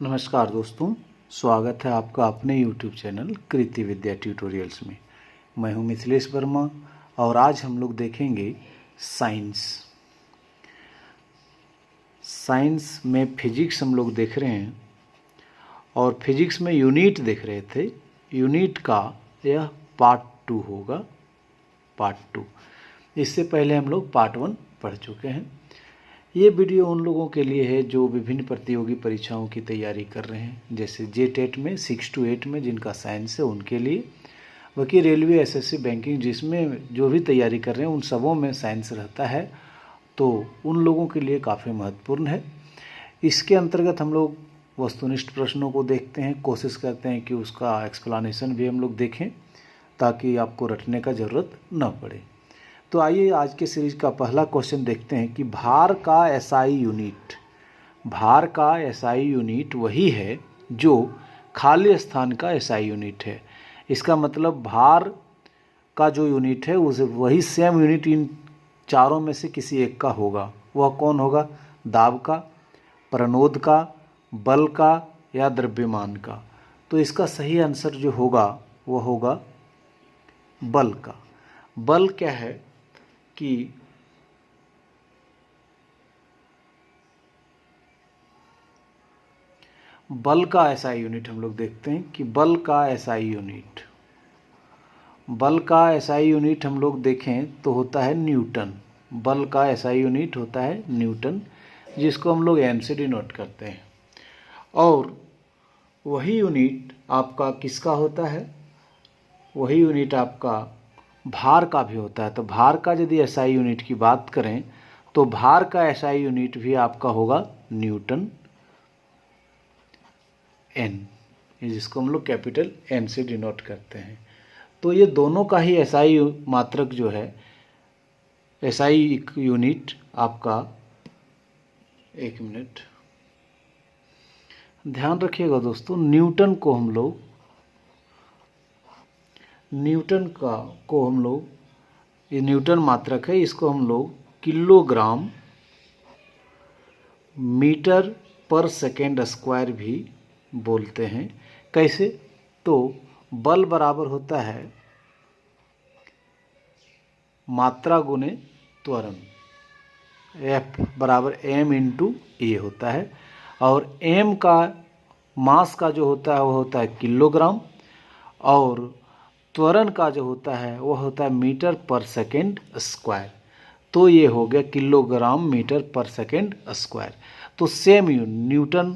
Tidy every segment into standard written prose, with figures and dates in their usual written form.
नमस्कार दोस्तों, स्वागत है आपका अपने YouTube चैनल कृति विद्या ट्यूटोरियल्स में। मैं हूं मिथिलेश वर्मा और आज हम लोग देखेंगे साइंस में फिजिक्स हम लोग देख रहे हैं और फिजिक्स में यूनिट देख रहे थे। यूनिट का यह पार्ट 2 होगा, पार्ट 2। इससे पहले हम लोग पार्ट 1 पढ़ चुके हैं। ये वीडियो उन लोगों के लिए है जो विभिन्न प्रतियोगी परीक्षाओं की तैयारी कर रहे हैं, जैसे JTET में 6 to 8 में जिनका साइंस है उनके लिए, बाकी रेलवे, SSC, बैंकिंग जिसमें जो भी तैयारी कर रहे हैं उन सबों में साइंस रहता है, तो उन लोगों के लिए काफ़ी महत्वपूर्ण है। इसके अंतर्गत हम लोग वस्तुनिष्ठ प्रश्नों को देखते हैं, कोशिश करते हैं कि उसका एक्सप्लेनेशन भी हम लोग देखें ताकि आपको रटने का ज़रूरत न पड़े। तो आइए आज के सीरीज का पहला क्वेश्चन देखते हैं कि भार का SI यूनिट। भार का SI यूनिट वही है जो खाली स्थान का SI यूनिट है। इसका मतलब भार का जो यूनिट है उसे वही सेम यूनिट इन चारों में से किसी एक का होगा। वह कौन होगा? दाब का, प्रणोद का, बल का या द्रव्यमान का। तो इसका सही आंसर जो होगा वह होगा बल का। बल क्या है कि बल का SI यूनिट हम लोग देखते हैं कि बल का SI यूनिट हम लोग देखें तो होता है न्यूटन। बल का SI यूनिट होता है न्यूटन, जिसको हम लोग N से डिनोट करते हैं। और वही यूनिट आपका किसका होता है? वही यूनिट आपका भार का भी होता है। तो भार का यदि SI यूनिट की बात करें तो भार का SI यूनिट भी आपका होगा न्यूटन N, जिसको हम लोग कैपिटल N से डिनोट करते हैं। तो ये दोनों का ही SI मात्रक जो है, SI यूनिट आपका, एक मिनट ध्यान रखिएगा दोस्तों, ये न्यूटन मात्रक है, इसको हम लोग किलोग्राम मीटर पर सेकेंड स्क्वायर भी बोलते हैं। कैसे? तो बल बराबर होता है मात्रा गुने त्वरण, F बराबर m इंटू ए होता है। और m का मास का जो होता है वो होता है किलोग्राम, और त्वरण का जो होता है वह होता है मीटर पर सेकेंड स्क्वायर। तो ये हो गया किलोग्राम मीटर पर सेकेंड स्क्वायर। तो सेम न्यूटन,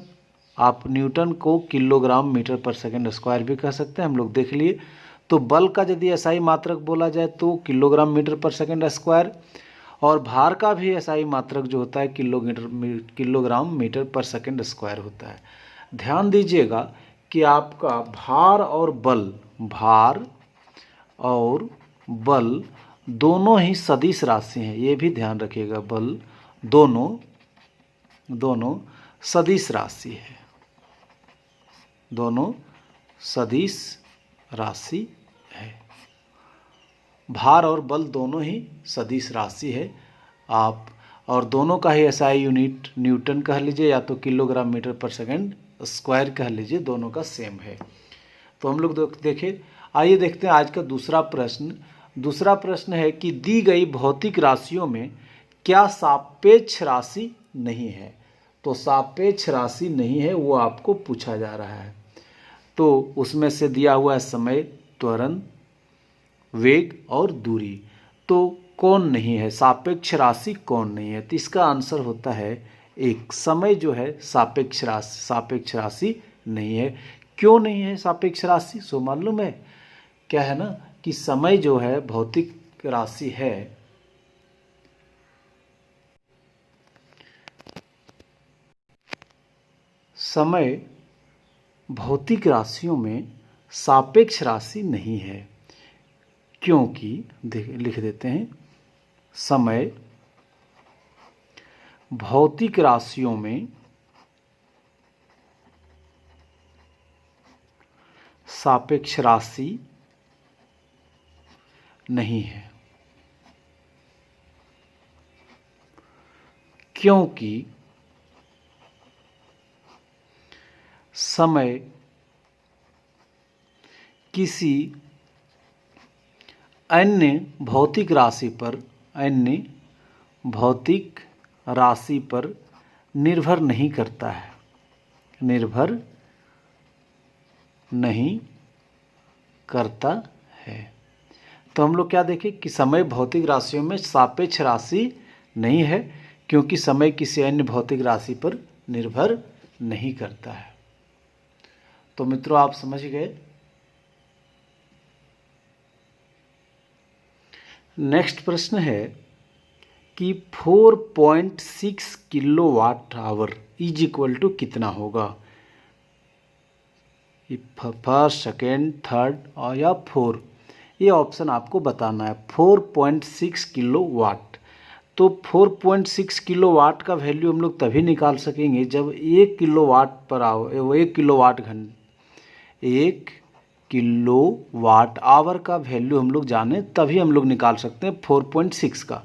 आप न्यूटन को किलोग्राम मीटर पर सेकेंड स्क्वायर भी कह सकते हैं, हम लोग देख लिए। तो बल का यदि SI मात्रक बोला जाए तो किलोग्राम मीटर पर सेकेंड स्क्वायर, और भार का भी SI मात्रक जो होता है किलोग्राम मीटर पर सेकेंड स्क्वायर होता है। ध्यान दीजिएगा कि आपका भार और बल दोनों ही सदिश राशि हैं, ये भी ध्यान रखिएगा। बल दोनों सदिश राशि है, दोनों सदिश राशि है। भार और बल दोनों ही सदिश राशि है। आप और दोनों का ही SI यूनिट न्यूटन कह लीजिए या तो किलोग्राम मीटर पर सेकेंड स्क्वायर कह लीजिए, दोनों का सेम है। तो हम लोग देखें, आइए देखते हैं आज का दूसरा प्रश्न है कि दी गई भौतिक राशियों में क्या सापेक्ष राशि नहीं है? तो सापेक्ष राशि नहीं है वो आपको पूछा जा रहा है। तो उसमें से दिया हुआ है समय, त्वरण, वेग और दूरी। तो कौन नहीं है? सापेक्ष राशि कौन नहीं है? तो इसका आंसर होता है एक, समय जो है सापेक्ष राशि नहीं है। क्यों नहीं है सापेक्ष राशि? सो मालूम है क्या है ना, कि समय जो है भौतिक राशि है, समय भौतिक राशियों में सापेक्ष राशि नहीं है। क्योंकि लिख देते हैं, समय भौतिक राशियों में सापेक्ष राशि नहीं है, क्योंकि समय किसी अन्य भौतिक राशि पर निर्भर नहीं करता है, निर्भर नहीं करता है। तो हम लोग क्या देखें कि समय भौतिक राशियों में सापेक्ष राशि नहीं है, क्योंकि समय किसी अन्य भौतिक राशि पर निर्भर नहीं करता है। तो मित्रों आप समझ गए। नेक्स्ट प्रश्न है कि 4.6 kilowatt hour is equal to कितना होगा। फर्स्ट, सेकेंड, थर्ड और या 4, ये ऑप्शन आपको बताना है। 4.6 किलोवाट, तो 4.6 किलोवाट का वैल्यू हम लोग तभी निकाल सकेंगे जब 1 किलोवाट पर आवर, 1 किलोवाट घंटे, 1 किलोवाट आवर का वैल्यू हम लोग जाने, तभी हम लोग निकाल सकते हैं 4.6 का।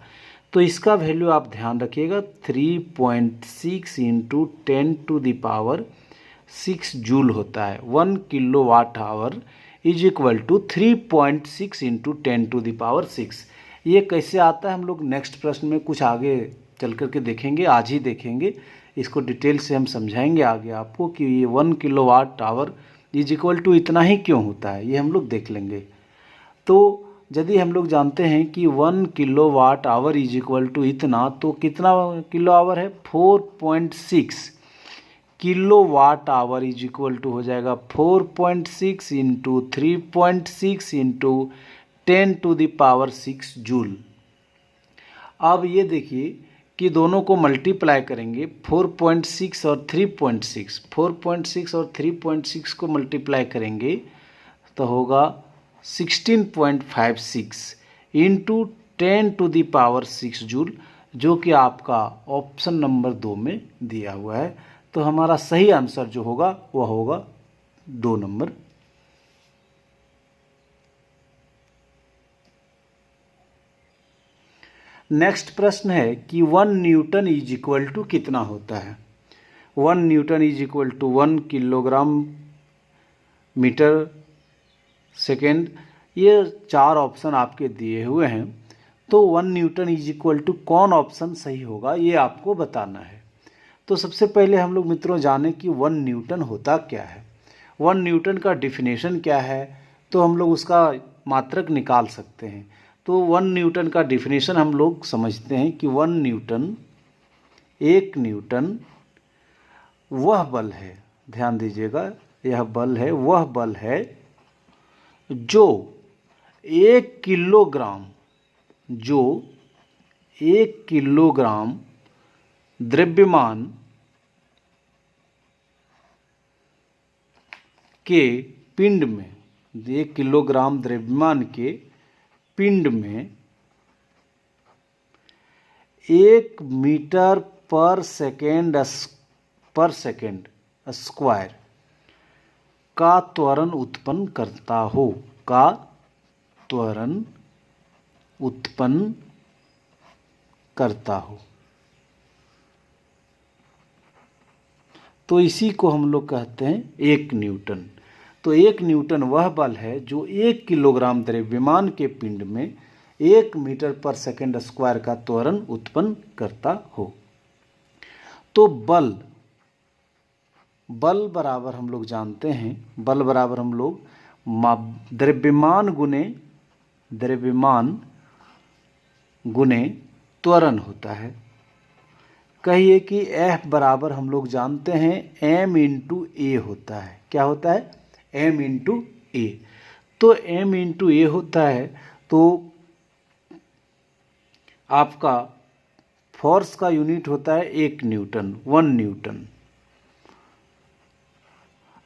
तो इसका वैल्यू आप ध्यान रखिएगा, 3.6 इंटू 10⁻6 जूल होता है। 1 kilowatt hour is equal to 3.6 into 10⁻6। ये कैसे आता है हम लोग नेक्स्ट प्रश्न में कुछ आगे चल करके देखेंगे, आज ही देखेंगे इसको डिटेल से हम समझाएंगे आगे आपको कि ये 1 kilowatt hour is equal to इतना ही क्यों होता है, ये हम लोग देख लेंगे। तो यदि हम लोग जानते हैं कि 1 kilowatt hour is equal to इतना, तो कितना किलो आवर है, 4.6 kilowatt hour is equal to हो जाएगा 4.6 इंटू 3.6 इंटू 10⁻6 जूल। अब ये देखिए कि दोनों को मल्टीप्लाई करेंगे, 4.6 और 3.6, 4.6 और 3.6 को मल्टीप्लाई करेंगे तो होगा 16.56 इंटू 10⁻6 जूल, जो कि आपका ऑप्शन नंबर 2 में दिया हुआ है। तो हमारा सही आंसर जो होगा वह होगा 2 नंबर। नेक्स्ट प्रश्न है कि 1 न्यूटन इज इक्वल टू कितना होता है। 1 newton is equal to 1 kilogram metre second. ये 4 ऑप्शन आपके दिए हुए हैं, तो 1 न्यूटन इज इक्वल टू कौन ऑप्शन सही होगा ये आपको बताना है। तो सबसे पहले हम लोग मित्रों जाने कि 1 न्यूटन होता क्या है। 1 न्यूटन का डिफिनेशन क्या है, तो हम लोग उसका मात्रक निकाल सकते हैं। तो 1 न्यूटन का डिफिनेशन हम लोग समझते हैं कि 1 न्यूटन, 1 न्यूटन वह बल है, ध्यान दीजिएगा, यह बल है, वह बल है जो 1 किलोग्राम, जो 1 किलोग्राम द्रव्यमान के पिंड में, 1 किलोग्राम द्रव्यमान के पिंड में 1 मीटर पर सेकेंड स्क्वायर का त्वरण उत्पन्न करता हो, का त्वरण उत्पन्न करता हो। तो इसी को हम लोग कहते हैं 1 न्यूटन। तो 1 न्यूटन वह बल है जो 1 किलोग्राम द्रव्यमान के पिंड में 1 मीटर पर सेकेंड स्क्वायर का त्वरण उत्पन्न करता हो। तो बल बराबर हम लोग जानते हैं, बल बराबर हम लोग द्रव्यमान गुने त्वरण होता है। कहिए कि F बराबर हम लोग जानते हैं m इंटू ए होता है। क्या होता है, m इंटू ए। तो m इंटू ए होता है, तो आपका फोर्स का यूनिट होता है 1 न्यूटन, 1 न्यूटन।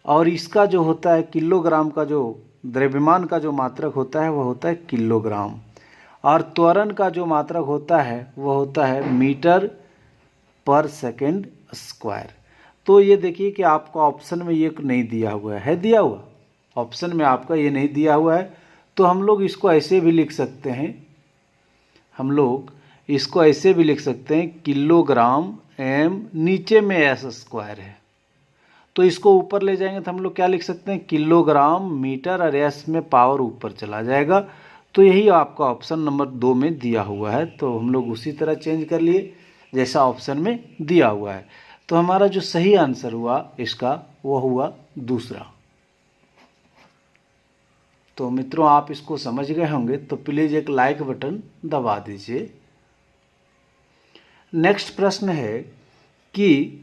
और इसका जो होता है किलोग्राम का, जो द्रव्यमान का जो मात्रक होता है वह होता है किलोग्राम, और त्वरण का जो मात्रक होता है वह होता है मीटर पर सेकेंड स्क्वायर। तो ये देखिए कि आपका ऑप्शन में ये नहीं दिया हुआ है, दिया हुआ ऑप्शन में आपका ये नहीं दिया हुआ है। तो हम लोग इसको ऐसे भी लिख सकते हैं, हम लोग इसको ऐसे भी लिख सकते हैं, किलोग्राम m नीचे में s स्क्वायर है, तो इसको ऊपर ले जाएंगे तो हम लोग क्या लिख सकते हैं, किलोग्राम मीटर, और एस में पावर ऊपर चला जाएगा। तो यही आपका ऑप्शन नंबर 2 में दिया हुआ है, तो हम लोग उसी तरह चेंज कर लिए जैसा ऑप्शन में दिया हुआ है। तो हमारा जो सही आंसर हुआ इसका वो हुआ दूसरा। तो मित्रों आप इसको समझ गए होंगे, तो प्लीज़ एक लाइक बटन दबा दीजिए। नेक्स्ट प्रश्न है कि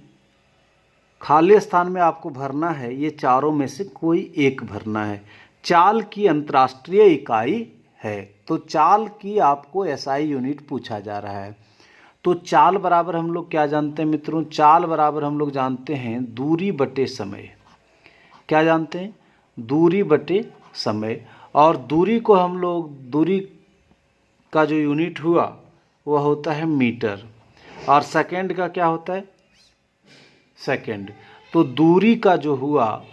खाली स्थान में आपको भरना है, ये चारों में से कोई एक भरना है। चाल की अंतर्राष्ट्रीय इकाई है, तो चाल की आपको एसआई यूनिट पूछा जा रहा है। तो चाल बराबर हम लोग क्या जानते हैं मित्रों, चाल बराबर हम लोग जानते हैं दूरी बटे समय। क्या जानते हैं, दूरी बटे समय। और दूरी को हम लोग, दूरी का जो यूनिट हुआ वह होता है मीटर, और सेकंड का क्या होता है, सेकंड। तो दूरी का जो हुआ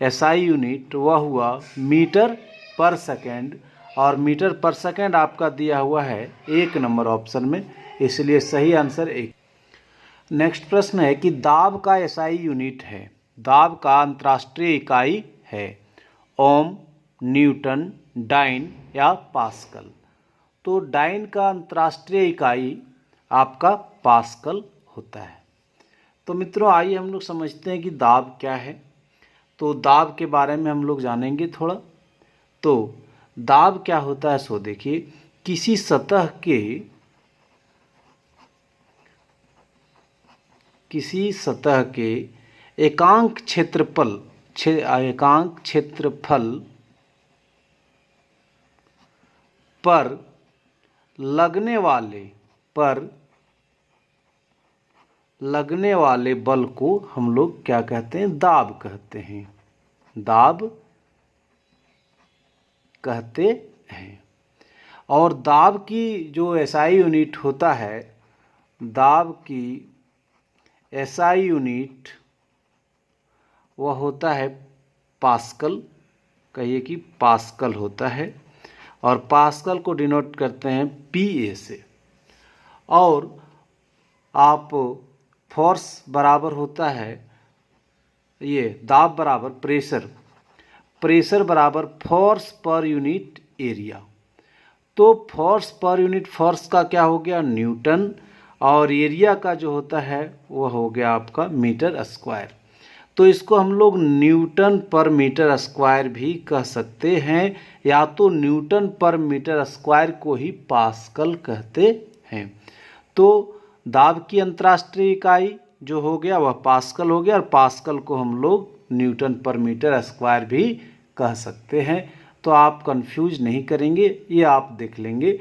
एसआई यूनिट वह हुआ मीटर पर सेकंड, और मीटर पर सेकंड आपका दिया हुआ है 1 नंबर ऑप्शन में, इसलिए सही आंसर 1। नेक्स्ट प्रश्न है कि दाब का एसआई यूनिट है, दाब का अंतर्राष्ट्रीय इकाई है, ओम, न्यूटन, डाइन या पास्कल। तो डाइन का अंतर्राष्ट्रीय इकाई आपका पास्कल होता है। तो मित्रों आइए हम लोग समझते हैं कि दाब क्या है। तो दाब के बारे में हम लोग जानेंगे थोड़ा। तो दाब क्या होता है, सो देखिए, किसी सतह के एकांक क्षेत्रफल पर लगने वाले बल को हम लोग क्या कहते हैं, दाब कहते हैं, दाब कहते हैं। और दाब की जो एसआई यूनिट होता है, दाब की एसआई यूनिट वह होता है पास्कल, कहिए कि पास्कल होता है, और पास्कल को डिनोट करते हैं पीए से। और आप फोर्स बराबर होता है, ये दाब बराबर प्रेशर बराबर फोर्स पर यूनिट एरिया। तो फोर्स पर यूनिट फोर्स का क्या हो गया, न्यूटन, और एरिया का जो होता है वह हो गया आपका मीटर स्क्वायर। तो इसको हम लोग न्यूटन पर मीटर स्क्वायर भी कह सकते हैं, या तो न्यूटन पर मीटर स्क्वायर को ही पास्कल कहते हैं। तो दाब की अंतर्राष्ट्रीय इकाई जो हो गया वह पास्कल हो गया, और पास्कल को हम लोग न्यूटन पर मीटर स्क्वायर भी कह सकते हैं। तो आप कंफ्यूज नहीं करेंगे, ये आप देख लेंगे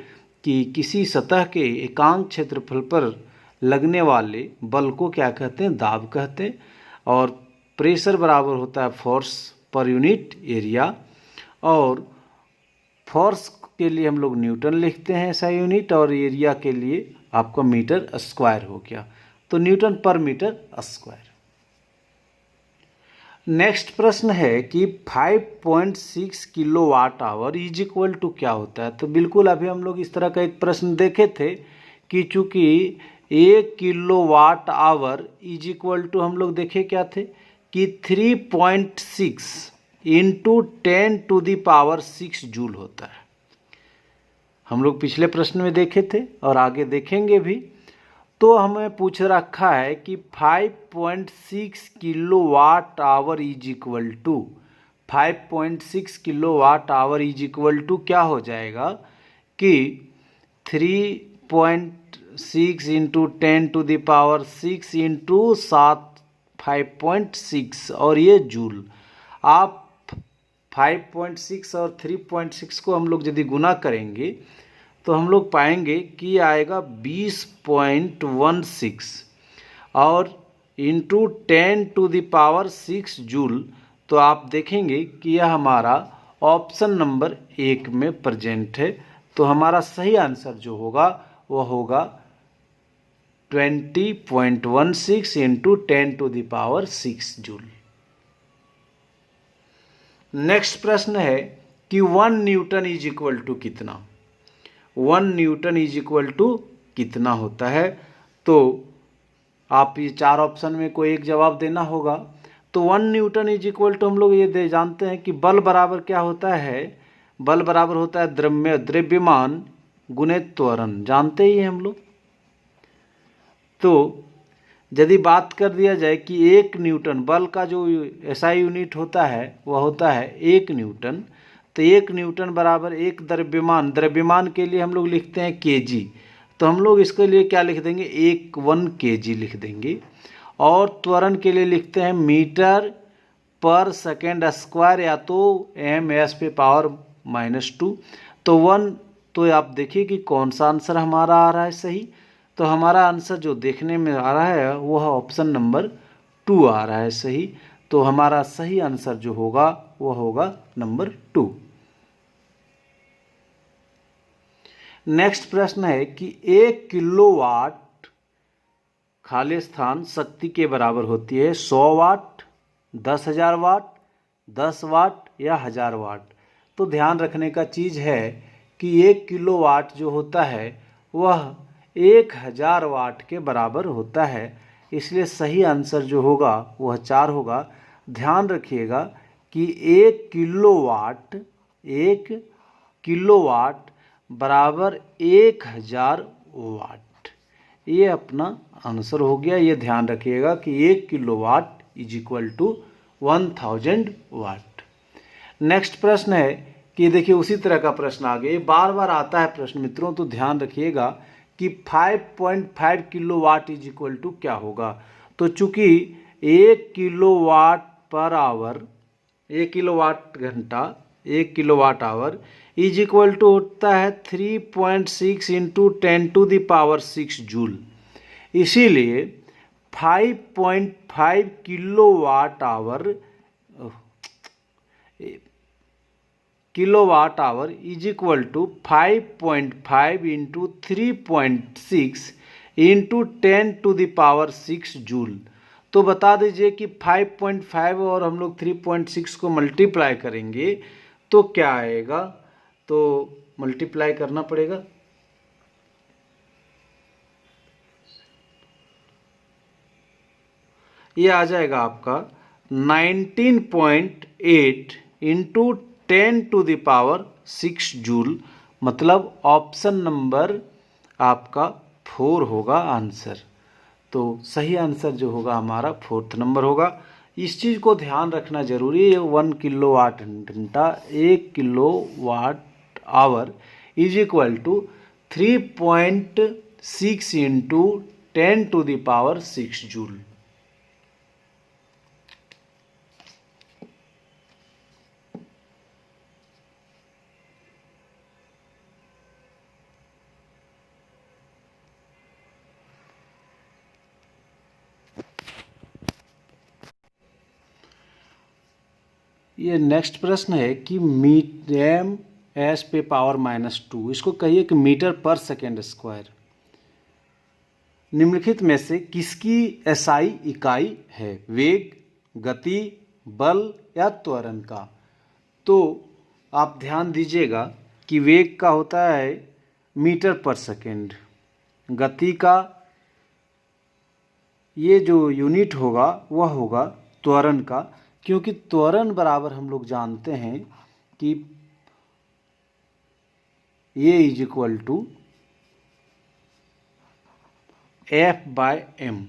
कि किसी सतह के एकांक क्षेत्रफल पर लगने वाले बल को क्या कहते हैं, दाब कहते हैं। और प्रेशर बराबर होता है फोर्स पर यूनिट एरिया, और फोर्स के लिए हम लोग न्यूटन लिखते हैं ऐसा यूनिट, और एरिया के लिए आपका मीटर स्क्वायर हो गया, तो न्यूटन पर मीटर स्क्वायर। नेक्स्ट प्रश्न है कि 5.6 kilowatt hour is equal to क्या होता है। तो बिल्कुल अभी हम लोग इस तरह का एक प्रश्न देखे थे कि चूंकि 1 kilowatt hour is equal to हम लोग देखे क्या थे कि 3.6 इंटू 10⁻6 जूल होता है। हम लोग पिछले प्रश्न में देखे थे और आगे देखेंगे भी। तो हमें पूछ रखा है कि 5.6 kilowatt hour is equal to 5.6 kilowatt hour is equal to क्या हो जाएगा कि 3.6 इंटू 10⁻6 इंटू 7 5.6, और ये जूल। आप 5.6 और 3.6 को हम लोग यदि गुना करेंगे तो हम लोग पाएंगे कि आएगा 20.16 और इंटू 10⁻6 जूल। तो आप देखेंगे कि यह हमारा ऑप्शन नंबर 1 में प्रेजेंट है। तो हमारा सही आंसर जो होगा वह होगा 20.16 इंटू 10⁻6 जूल। नेक्स्ट प्रश्न है कि 1 न्यूटन इज इक्वल टू कितना, 1 न्यूटन इज इक्वल टू कितना होता है। तो आप ये 4 ऑप्शन में कोई एक जवाब देना होगा। तो 1 न्यूटन इज इक्वल टू हम लोग ये जानते हैं कि बल बराबर क्या होता है, बल बराबर होता है द्रव्यमान गुणित त्वरण, जानते ही हैं हम लोग। तो यदि बात कर दिया जाए कि 1 न्यूटन बल का जो एसआई यूनिट होता है वह होता है 1 न्यूटन, तो 1 न्यूटन बराबर एक द्रव्यमान, द्रव्यमान के लिए हम लोग लिखते हैं केजी, तो हम लोग इसके लिए क्या लिख देंगे, 1 केजी लिख देंगे। और त्वरण के लिए लिखते हैं मीटर पर सेकेंड स्क्वायर या तो ms/-2। तो 1, तो आप देखिए कि कौन सा आंसर हमारा आ रहा है सही। तो हमारा आंसर जो देखने में आ रहा है वह ऑप्शन नंबर 2 आ रहा है सही। तो हमारा सही आंसर जो होगा वह होगा नंबर 2। नेक्स्ट प्रश्न है कि 1 किलोवाट खाली स्थान शक्ति के बराबर होती है 100 वाट, 10,000 वाट, 10 वाट या 1000 वाट। तो ध्यान रखने का चीज़ है कि 1 किलोवाट जो होता है वह 1000 वाट के बराबर होता है, इसलिए सही आंसर जो होगा वह 4 होगा। ध्यान रखिएगा कि 1 किलोवाट बराबर 1000 वाट, ये अपना आंसर हो गया। ये ध्यान रखिएगा कि 1 kilowatt is equal to 1000 watt. Next प्रश्न है कि देखिए उसी तरह का प्रश्न आगे बार बार आता है प्रश्न मित्रों, तो ध्यान रखिएगा कि 5.5 किलोवाट इज इक्वल टू क्या होगा। तो चूंकि 1 किलोवाट पर आवर, 1 किलोवाट घंटा, 1 kilowatt hour is equal to होता है 3.6 इंटू 10⁻⁶ जूल। इसीलिए 5.5 kilowatt hour is equal to 5.5 into 3.6 into 10⁻⁶ joule. तो बता दीजिए कि 5.5 और हम लोग 3.6 को मल्टीप्लाई करेंगे तो क्या आएगा, तो मल्टीप्लाई करना पड़ेगा। ये आ जाएगा आपका 19.8 इंटू 10⁻⁶ जूल, मतलब ऑप्शन नंबर आपका 4 होगा आंसर। तो सही आंसर जो होगा हमारा 4th नंबर होगा। इस चीज़ को ध्यान रखना जरूरी है। 1 किलोवाट घंटा, 1 kilowatt hour is equal to 3.6 into 10⁻⁶ joule. ये नेक्स्ट प्रश्न है कि ms/-2, इसको कहिए कि मीटर पर सेकेंड स्क्वायर, निम्नलिखित में से किसकी एसआई इकाई है, वेग, गति, बल या त्वरण का। तो आप ध्यान दीजिएगा कि वेग का होता है मीटर पर सेकेंड, गति का ये जो यूनिट होगा वह होगा त्वरण का, क्योंकि त्वरण बराबर हम लोग जानते हैं कि ये is equal to F/m।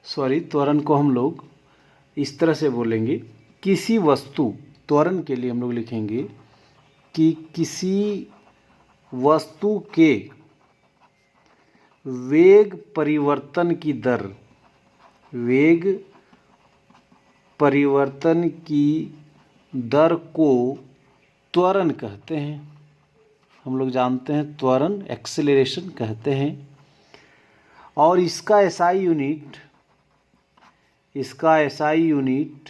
Sorry, त्वरण को हम लोग इस तरह से बोलेंगे, किसी वस्तु, त्वरण के लिए हम लोग लिखेंगे कि किसी वस्तु के वेग परिवर्तन की दर, वेग परिवर्तन की दर को त्वरण कहते हैं। हम लोग जानते हैं त्वरण एक्सेलरेशन कहते हैं। और इसका एसआई यूनिट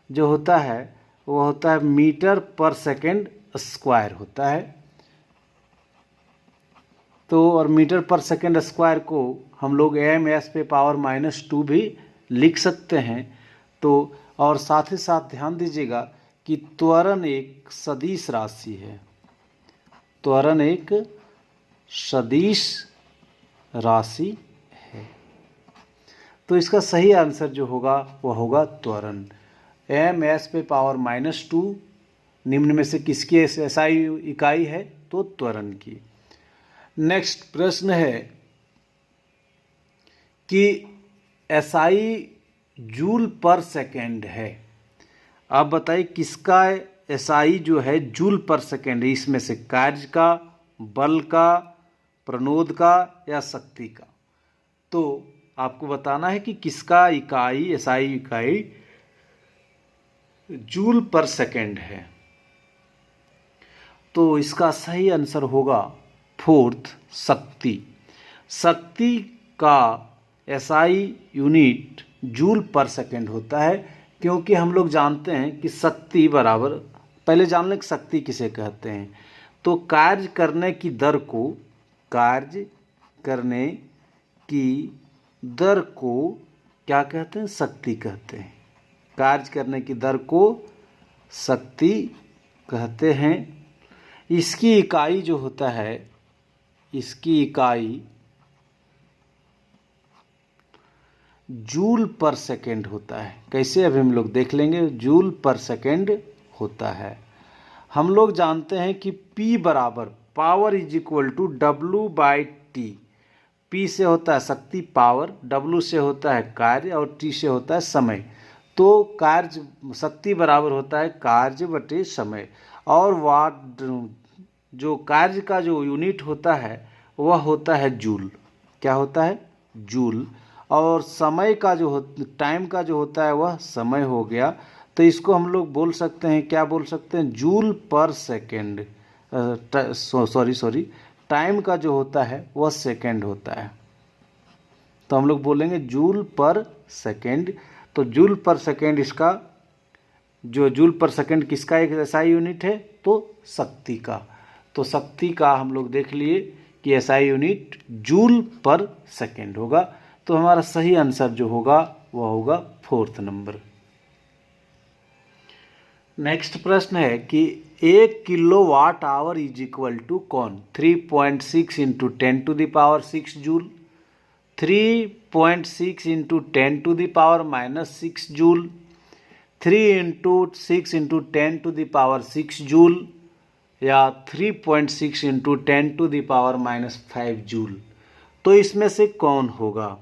जो होता है वो होता है मीटर पर सेकेंड स्क्वायर होता है। तो और मीटर पर सेकेंड स्क्वायर को हम लोग ms/-2 भी लिख सकते हैं। तो और साथ ही साथ ध्यान दीजिएगा कि त्वरण एक सदिश राशि है, त्वरण एक सदिश राशि है। तो इसका सही आंसर जो होगा वह होगा त्वरण। ms पे पावर -2 निम्न में से किसकी एसआई इकाई है? तो त्वरण की। नेक्स्ट प्रश्न है कि एसआई जूल पर सेकेंड है। आप बताइए किसका एसआई जो है जूल पर सेकेंड है? इसमें से कार्य का, बल का, प्रणोद का या शक्ति का? तो आपको बताना है कि किसका इकाई एसआई इकाई जूल पर सेकेंड है। तो इसका सही आंसर होगा फोर्थ, शक्ति। शक्ति का एसआई यूनिट जूल पर सेकेंड होता है, क्योंकि हम लोग जानते हैं कि शक्ति बराबर, पहले जान लें कि शक्ति किसे कहते हैं। तो कार्य करने की दर को क्या कहते हैं? शक्ति कहते हैं। कार्य करने की दर को शक्ति कहते हैं। इसकी इकाई जो होता है, इसकी इकाई जूल पर सेकेंड होता है। कैसे? अभी हम लोग देख लेंगे। जूल पर सेकेंड होता है। हम लोग जानते हैं कि P बराबर power is equal to W/T। P से होता है शक्ति पावर, W से होता है कार्य और T से होता है समय। तो कार्य शक्ति बराबर होता है कार्य बटे समय। और वाट जो कार्य का जो यूनिट होता है वह होता है जूल। क्या होता है? जूल। और समय का जो टाइम का जो होता है वह समय हो गया। तो इसको हम लोग बोल सकते हैं, क्या बोल सकते हैं? जूल पर सेकेंड। सॉरी, टाइम का जो होता है वह सेकेंड होता है। तो हम लोग बोलेंगे जूल पर सेकेंड। तो जूल पर सेकेंड इसका जो जूल पर सेकेंड किसका एक एसआई यूनिट है? तो शक्ति का। तो शक्ति का हम लोग देख लिए कि एसआई यूनिट जूल पर सेकेंड होगा। तो हमारा सही आंसर जो होगा वह होगा फोर्थ नंबर। नेक्स्ट प्रश्न है कि 1 kilowatt hour is equal to कौन? 3.6 into 10⁻6 joule, 3.6 into 10⁻⁻6 joule, 3 into 6 into 10⁻6 joule या 3.6 इंटू 10⁻⁻5 जूल। तो इसमें से कौन होगा?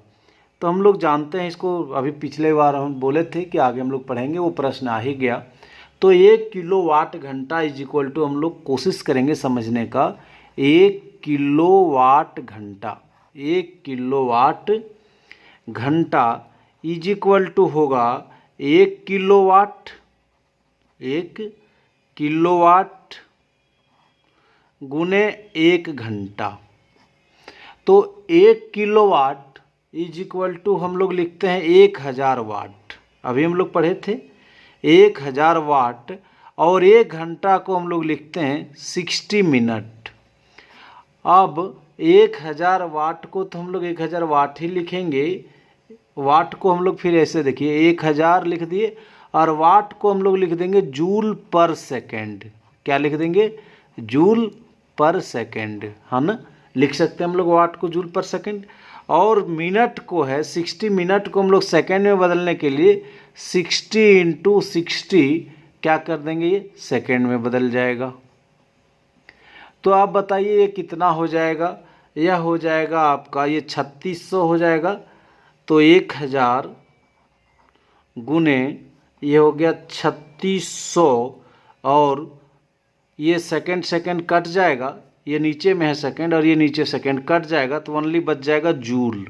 तो हम लोग जानते हैं इसको, अभी पिछले बार हम बोले थे कि आगे हम लोग पढ़ेंगे, वो प्रश्न आ ही गया। तो 1 किलोवाट घंटा इज इक्वल टू, हम लोग कोशिश करेंगे समझने का, 1 किलोवाट घंटा, 1 किलोवाट घंटा इज इक्वल टू होगा 1 किलोवाट, 1 किलोवाट गुने 1 घंटा। तो 1 किलोवाट इज इक्वल टू हम लोग लिखते हैं 1000 वाट। अभी हम लोग पढ़े थे 1000 वाट। और 1 घंटा को हम लोग लिखते हैं 60 मिनट। अब 1000 वाट को तो हम लोग 1000 वाट ही लिखेंगे। वाट को हम लोग फिर ऐसे देखिए 1000 लिख दिए और वाट को हम लोग लिख देंगे जूल पर सेकेंड। क्या लिख देंगे? जूल पर सेकेंड, है ना? लिख सकते हैं हम लोग वाट को जूल पर सेकेंड। और मिनट को है 60 मिनट को हम लोग सेकेंड में बदलने के लिए 60 इंटू 60 क्या कर देंगे? ये सेकेंड में बदल जाएगा। तो आप बताइए ये कितना हो जाएगा? यह हो जाएगा आपका ये 3600 हो जाएगा। तो 1000 गुने ये हो गया 3600 और ये सेकेंड कट जाएगा, ये नीचे में है सेकेंड और ये नीचे सेकेंड कट जाएगा तो ओनली बच जाएगा जूल।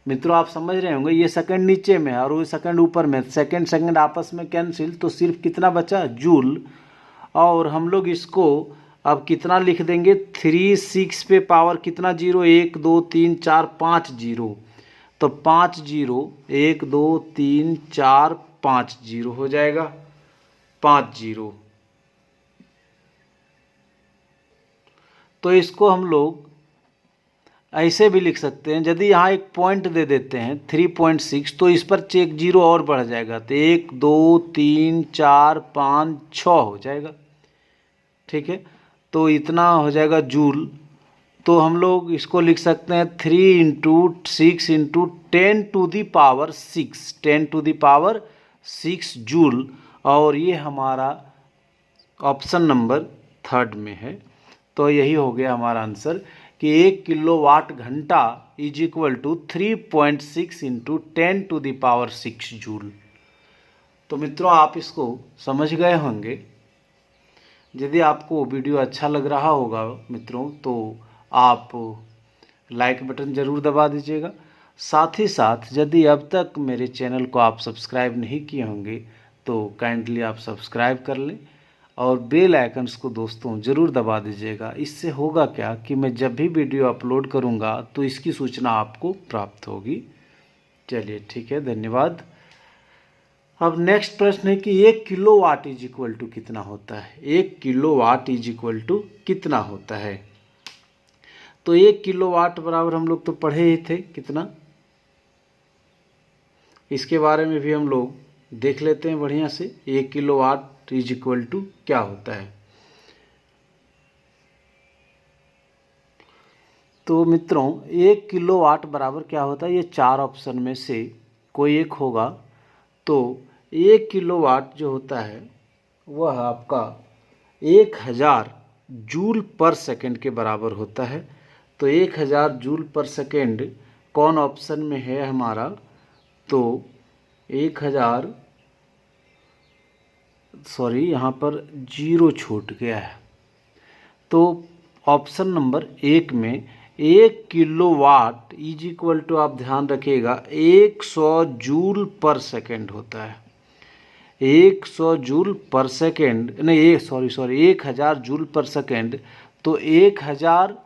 मित्रों आप समझ रहे होंगे, ये सेकेंड नीचे में है और वो सेकेंड ऊपर में, सेकेंड आपस में कैंसिल, तो सिर्फ कितना बचा? जूल। और हम लोग इसको अब कितना लिख देंगे? 36 पे पावर कितना जीरो? 1 2 3 4 5 जीरो। तो 5 जीरो, 1 2 3 4 5 जीरो हो जाएगा, 5 जीरो। तो इसको हम लोग ऐसे भी लिख सकते हैं, यदि यहाँ एक पॉइंट दे देते हैं 3.6 तो इस पर चेक जीरो और बढ़ जाएगा तो 1 2 3 4 5 6 हो जाएगा। ठीक है, तो इतना हो जाएगा जूल। तो हम लोग इसको लिख सकते हैं 3 into 6 into 10 to the power 6, 10 to the power 6 joule, और ये हमारा ऑप्शन नंबर 3 में है। तो यही हो गया हमारा आंसर कि 1 किलोवाट घंटा is equal to 3.6 into 10 to the power 6 joule. तो मित्रों आप इसको समझ गए होंगे। यदि आपको वीडियो अच्छा लग रहा होगा मित्रों तो आप लाइक बटन ज़रूर दबा दीजिएगा। साथ ही साथ यदि अब तक मेरे चैनल को आप सब्सक्राइब नहीं किए होंगे तो काइंडली आप सब्सक्राइब कर लें और बेल आइकन्स को दोस्तों ज़रूर दबा दीजिएगा। इससे होगा क्या कि मैं जब भी वीडियो अपलोड करूंगा तो इसकी सूचना आपको प्राप्त होगी। चलिए ठीक है, धन्यवाद। अब नेक्स्ट प्रश्न है कि 1 किलोवाट इज इक्वल टू कितना होता है। 1 किलोवाट इज इक्वल टू कितना होता है। तो 1 किलोवाट बराबर हम लोग तो पढ़े ही थे कितना, इसके बारे में भी हम लोग देख लेते हैं बढ़िया से। 1 किलोवाट इज इक्वल टू क्या होता है। तो मित्रों 1 किलोवाट बराबर क्या होता है, ये 4 ऑप्शन में से कोई एक होगा। तो 1 किलोवाट जो होता है वह आपका 1000 जूल पर सेकंड के बराबर होता है। तो 1000 जूल पर सेकंड कौन ऑप्शन में है हमारा, तो 1000 यहाँ पर 0 छूट गया है। तो ऑप्शन नंबर 1 में 1 किलोवाट इज इक्वल टू, आप ध्यान रखिएगा, 100 जूल पर सेकंड होता है। 100 जूल पर सेकंड नहीं, 1000 जूल पर सेकंड। तो 1000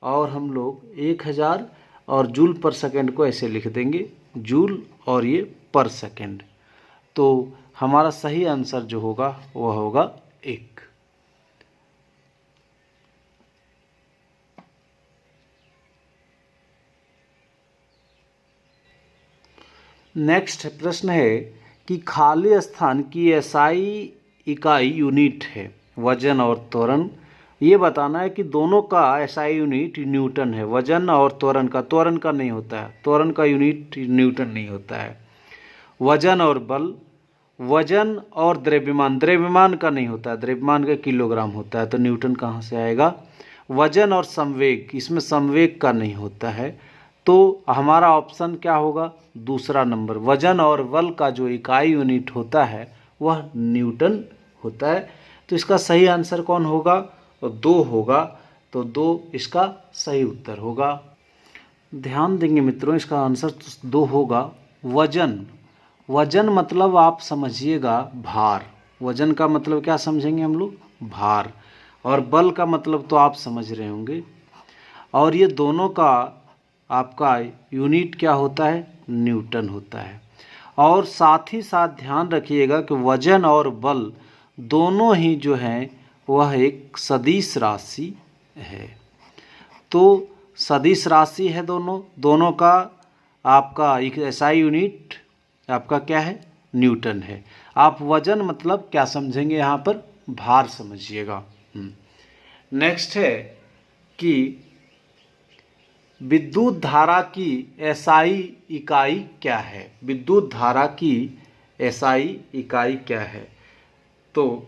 और हम लोग 1000 और जूल पर सेकंड को ऐसे लिख देंगे, जूल और ये पर सेकंड। तो हमारा सही आंसर जो होगा वह होगा 1। नेक्स्ट प्रश्न है कि खाली स्थान की एसआई इकाई यूनिट है वजन और त्वरण। ये बताना है कि दोनों का एसआई यूनिट न्यूटन है, वजन और त्वरण का नहीं होता है, त्वरण का यूनिट न्यूटन नहीं होता है। वजन और बल, वजन और द्रव्यमान का नहीं होता है, द्रव्यमान का किलोग्राम होता है, तो न्यूटन कहाँ से आएगा। वजन और संवेग, इसमें संवेग का नहीं होता है, तो हमारा ऑप्शन क्या होगा, दूसरा नंबर। वजन और बल का जो इकाई यूनिट होता है वह न्यूटन होता है। तो इसका सही आंसर कौन होगा, 2 होगा। तो 2 इसका सही उत्तर होगा। ध्यान देंगे मित्रों, इसका आंसर 2 होगा। वजन मतलब आप समझिएगा भार। वजन का मतलब क्या समझेंगे हम लोग, भार। और बल का मतलब तो आप समझ रहे होंगे। और ये दोनों का आपका यूनिट क्या होता है, न्यूटन होता है। और साथ ही साथ ध्यान रखिएगा कि वजन और बल दोनों ही जो हैं वह एक सदिश राशि है। तो सदिश राशि है दोनों का आपका एक एसआई यूनिट आपका क्या है, न्यूटन है। आप वजन मतलब क्या समझेंगे यहाँ पर, भार समझिएगा। नेक्स्ट है कि विद्युत धारा की एसआई इकाई क्या है। विद्युत धारा की एसआई इकाई क्या है। तो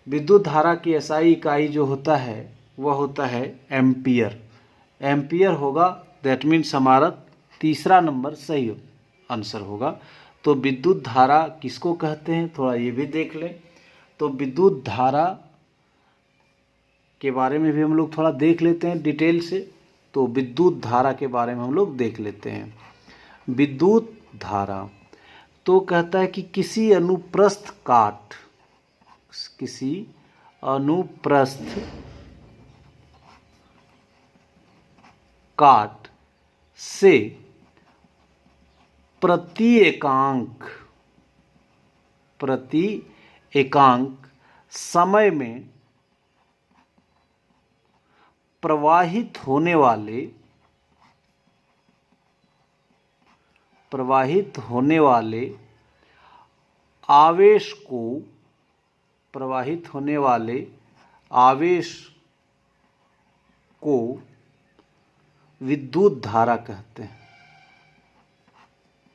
विद्युत धारा की एसआई इकाई जो होता है वह होता है एम्पियर। एम्पियर होगा, दैट मीन्स हमारा तीसरा नंबर सही आंसर होगा। तो विद्युत धारा किसको कहते हैं, थोड़ा ये भी देख लें। तो विद्युत धारा के बारे में भी हम लोग थोड़ा देख लेते हैं डिटेल से। तो विद्युत धारा के बारे में हम लोग देख लेते हैं। विद्युत धारा तो कहता है कि किसी अनुप्रस्थ काट से प्रति एकांक समय में प्रवाहित होने वाले आवेश को विद्युत धारा कहते हैं।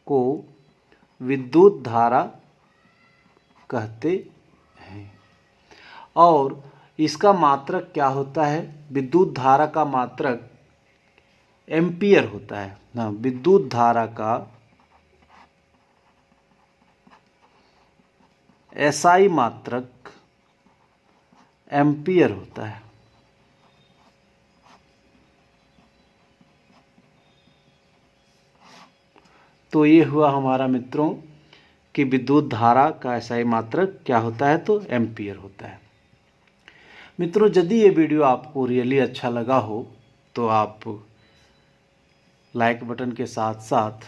को विद्युत धारा कहते हैं। और इसका मात्रक क्या होता है? विद्युत धारा का मात्रक एम्पियर होता है ना। विद्युत धारा का एसआई मात्रक एम्पियर होता है। तो ये हुआ हमारा मित्रों कि विद्युत धारा का एसआई मात्रक क्या होता है, तो एम्पियर होता है। मित्रों, यदि ये वीडियो आपको रियली अच्छा लगा हो तो आप लाइक बटन के साथ साथ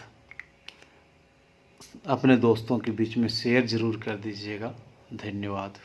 अपने दोस्तों के बीच में शेयर ज़रूर कर दीजिएगा। धन्यवाद।